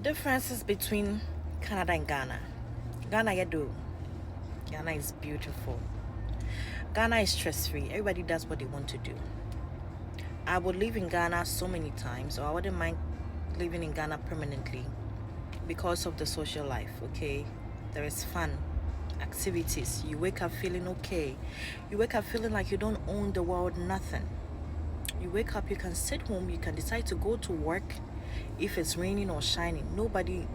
Differences between Canada and Ghana. Ghana, you do. Ghana is beautiful. Ghana is stress-free. Everybody does what they want to do. I would live in Ghana so many times, or I wouldn't mind living in Ghana permanently because of the social life. Okay, there is fun, activities. You wake up feeling okay. You wake up feeling like you don't own the world, nothing. You wake up, you can sit home, you can decide to go to work if it's raining or shining. Nobody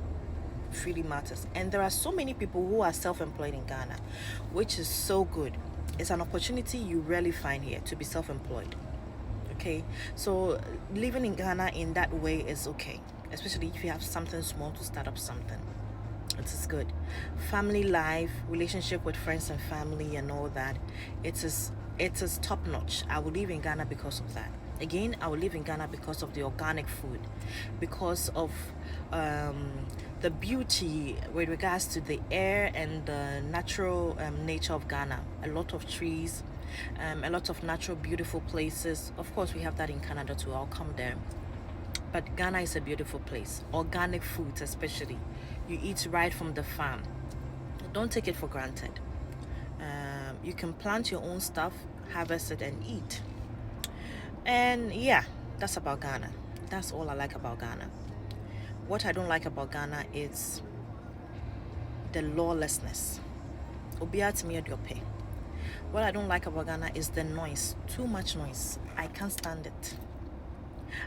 really matters. And there are so many people who are self-employed in Ghana, which is so good. It's an opportunity you rarely find here to be self-employed. Okay, so living in Ghana in that way is okay, especially if you have something small to start up something. It is good. Family life, relationship with friends and family and all that, it is top notch. I will live in Ghana because of that. Again, I will live in Ghana because of the organic food, because of um, the beauty with regards to the air and the natural nature of Ghana. A lot of trees, a lot of natural beautiful places. Of course, we have that in Canada too. I'll come there. But Ghana is a beautiful place. Organic foods, especially. You eat right from the farm. Don't take it for granted. You can plant your own stuff, harvest it, and eat. And yeah, that's about Ghana. That's all I like about Ghana. What I don't like about Ghana is the lawlessness. What I don't like about Ghana is the noise. Too much noise. I can't stand it.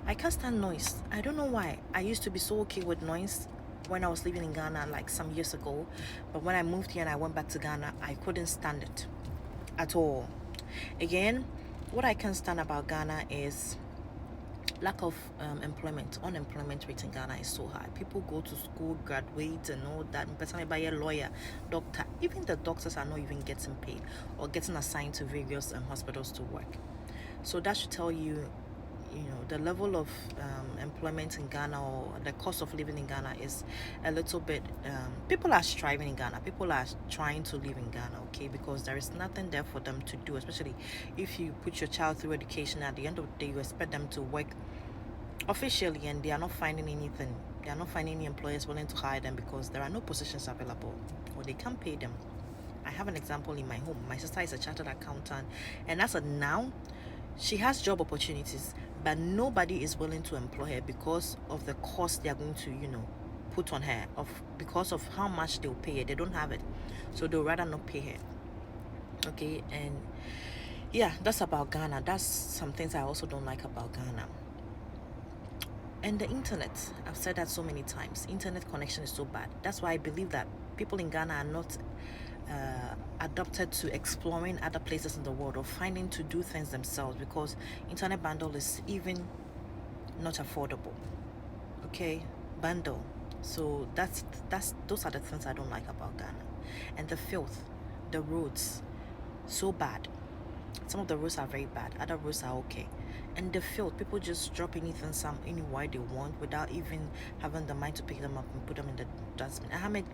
I can't stand noise. I don't know why. I used to be so okay with noise when I was living in Ghana like some years ago. But when I moved here and I went back to Ghana, I couldn't stand it at all. Again, what I can't stand about Ghana is lack of employment. Unemployment rate in Ghana is so high. People go to school, graduate and all that. Person by a lawyer, doctor. Even the doctors are not even getting paid or getting assigned to various hospitals to work. So that should tell you, the level of employment in Ghana or the cost of living in Ghana is a little bit, people are striving in Ghana. People are trying to live in Ghana, okay, because there is nothing there for them to do, especially if you put your child through education. At the end of the day, you expect them to work officially and they are not finding anything. They are not finding any employers willing to hire them because there are no positions available or they can't pay them. I have an example in my home. My sister is a chartered accountant, and as of now, she has job opportunities, but nobody is willing to employ her because of the cost they are going to, put on her, because of how much they'll pay her. They don't have it, so they'll rather not pay her. Okay, and yeah, that's about Ghana. That's some things I also don't like about Ghana. And the internet, I've said that so many times. Internet connection is so bad. That's why I believe that people in Ghana are not adapted to exploring other places in the world or finding to do things themselves, because internet bundle is even not affordable. Okay, bundle. So that's those are the things I don't like about Ghana. And the filth, the roads, so bad. Some of the roads are very bad, other roads are okay. And the filth, people just drop anything anywhere they want without even having the mind to pick them up and put them in the dustbin. I have met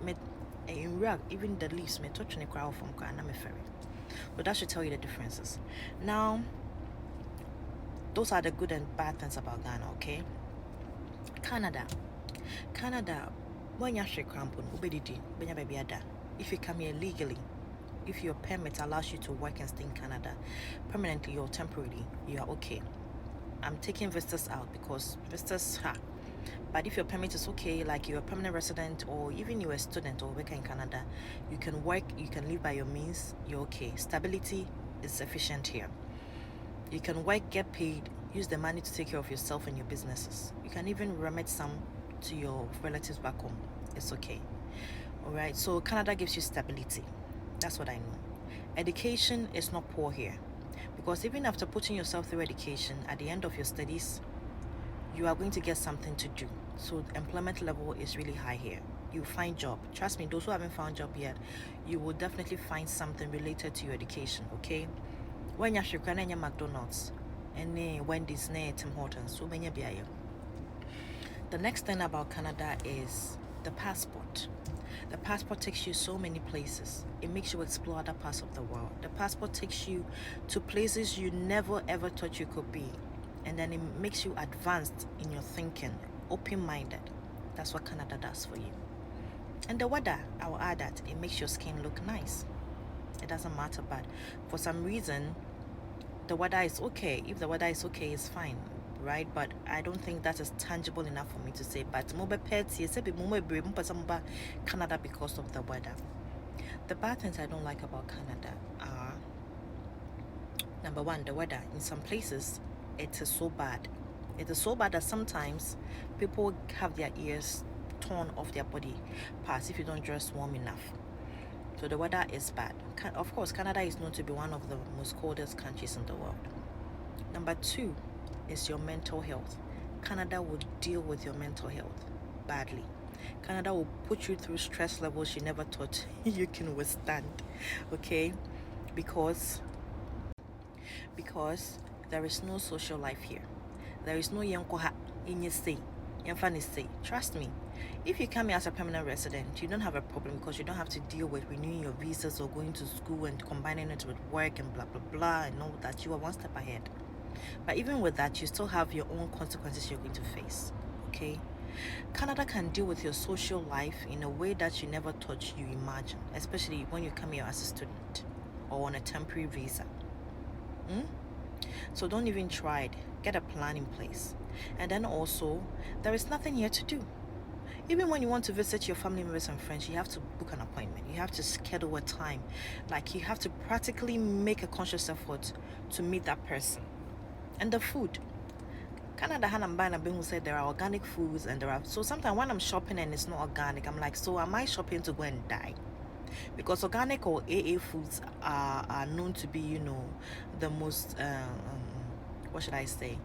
in Iraq, even the leaves may touch a crowd from Ghana ferry. But that should tell you the differences. Now, those are the good and bad things about Ghana, okay? Canada. When you're if you come here legally, if your permit allows you to work and stay in Canada permanently or temporarily, you are okay. I'm taking visitors out because visitors but if your permit is okay, like you're a permanent resident or even you're a student or worker in Canada, you can work, you can live by your means, you're okay. Stability is sufficient here. You can work, get paid, use the money to take care of yourself and your businesses. You can even remit some to your relatives back home. It's okay. All right, so Canada gives you stability. That's what I know. Education is not poor here, because even after putting yourself through education, at the end of your studies, you are going to get something to do. So the employment level is really high here. You find job. Trust me, those who haven't found job yet, you will definitely find something related to your education, okay? When you're in McDonald's, and Wendy's, Tim Hortons, so many. The next thing about Canada is the passport. The passport takes you so many places. It makes you explore other parts of the world. The passport takes you to places you never ever thought you could be. And then it makes you advanced in your thinking, open-minded. That's what Canada does for you. And the weather, I will add that it makes your skin look nice. It doesn't matter, but for some reason, the weather is okay. If the weather is okay, it's fine, right? But I don't think that is tangible enough for me to say. But Canada because of the weather. The bad things I don't like about Canada are, number one, the weather. In some places, it is so bad. It is so bad that sometimes people have their ears torn off their body parts if you don't dress warm enough. So the weather is bad. Of course, Canada is known to be one of the most coldest countries in the world. Number two is your mental health. Canada will deal with your mental health badly. Canada will put you through stress levels you never thought you can withstand. Okay? Because there is no social life here. There is no yankoha in your stay. Trust me, if you come here as a permanent resident, you don't have a problem because you don't have to deal with renewing your visas or going to school and combining it with work and blah blah blah and all that. You are one step ahead. But even with that, you still have your own consequences you're going to face. Okay? Canada can deal with your social life in a way that you never thought you imagine, especially when you come here as a student or on a temporary visa. So don't even try it. Get a plan in place. And then also, there is nothing here to do. Even when you want to visit your family members and friends, you have to book an appointment. You have to schedule a time. Like, you have to practically make a conscious effort to meet that person. And the food. Canada who said there are organic foods and there are... So sometimes when I'm shopping and it's not organic, I'm like, so am I shopping to go and die? Because organic or AA foods are known to be, the most, what should I say,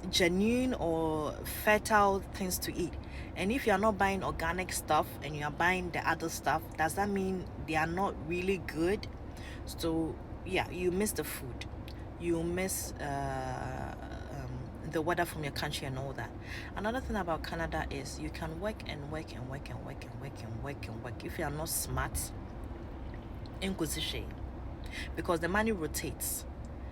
genuine or fertile things to eat. And if you are not buying organic stuff and you are buying the other stuff, does that mean they are not really good? So yeah, you miss the food, you miss the weather from your country and all that. Another thing about Canada is you can work and work and work and work and work and work and work. If you are not smart, because the money rotates.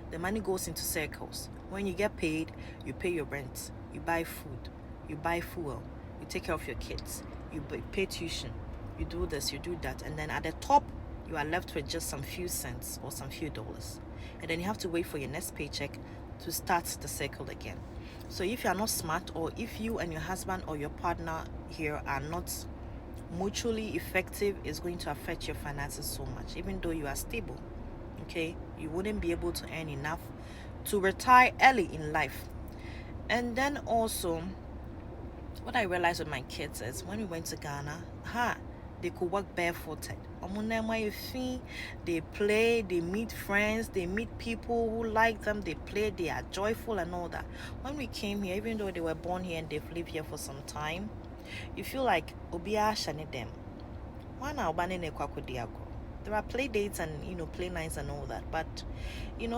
The money goes into circles. When you get paid, you pay your rent, you buy food, you buy fuel, you take care of your kids, you pay tuition, you do this, you do that, and then at the top, you are left with just some few cents or some few dollars. And then you have to wait for your next paycheck to start the cycle again. So if you are not smart, or if you and your husband or your partner here are not mutually effective, it's going to affect your finances so much. Even though you are stable, okay, you wouldn't be able to earn enough to retire early in life. And then also, what I realized with my kids is when we went to Ghana, they could walk barefooted. They play, they meet friends, they meet people who like them, they play, they are joyful and all that. When we came here, even though they were born here and they've lived here for some time, you feel like Obia Shani them. There are play dates and play nights and all that, but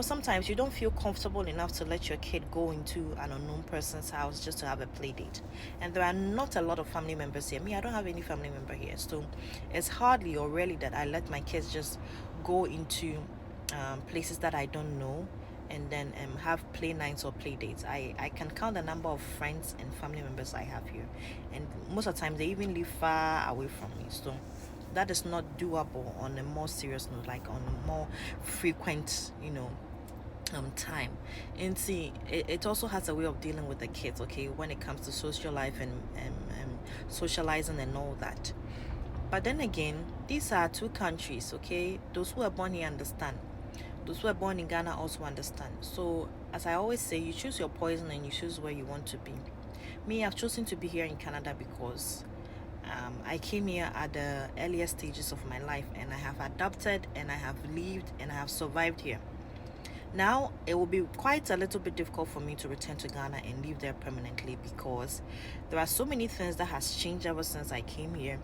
sometimes you don't feel comfortable enough to let your kid go into an unknown person's house just to have a play date. And there are not a lot of family members here. I don't have any family member here, so it's hardly or rarely that I let my kids just go into places that I don't know and then have play nights or play dates. I can count the number of friends and family members I have here, and most of the time they even live far away from me, so that is not doable on a more serious note, like on a more frequent time. And see, it also has a way of dealing with the kids, okay, when it comes to social life and socializing and all that. But then again, these are two countries, okay? Those who are born here understand. Those who are born in Ghana also understand. So as I always say, you choose your poison and you choose where you want to be. Me, I've chosen to be here in Canada because I came here at the earliest stages of my life, and I have adapted and I have lived and I have survived here. Now it will be quite a little bit difficult for me to return to Ghana and live there permanently, because there are so many things that has changed ever since I came here,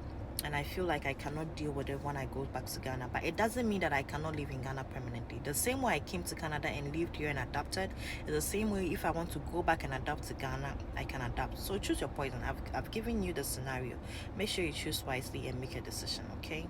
and I feel like I cannot deal with it when I go back to Ghana. But it doesn't mean that I cannot live in Ghana permanently. The same way I came to Canada and lived here and adapted is the same way if I want to go back and adapt to Ghana, I can adapt. So choose your poison. I've given you the scenario. Make sure you choose wisely and make a decision, okay?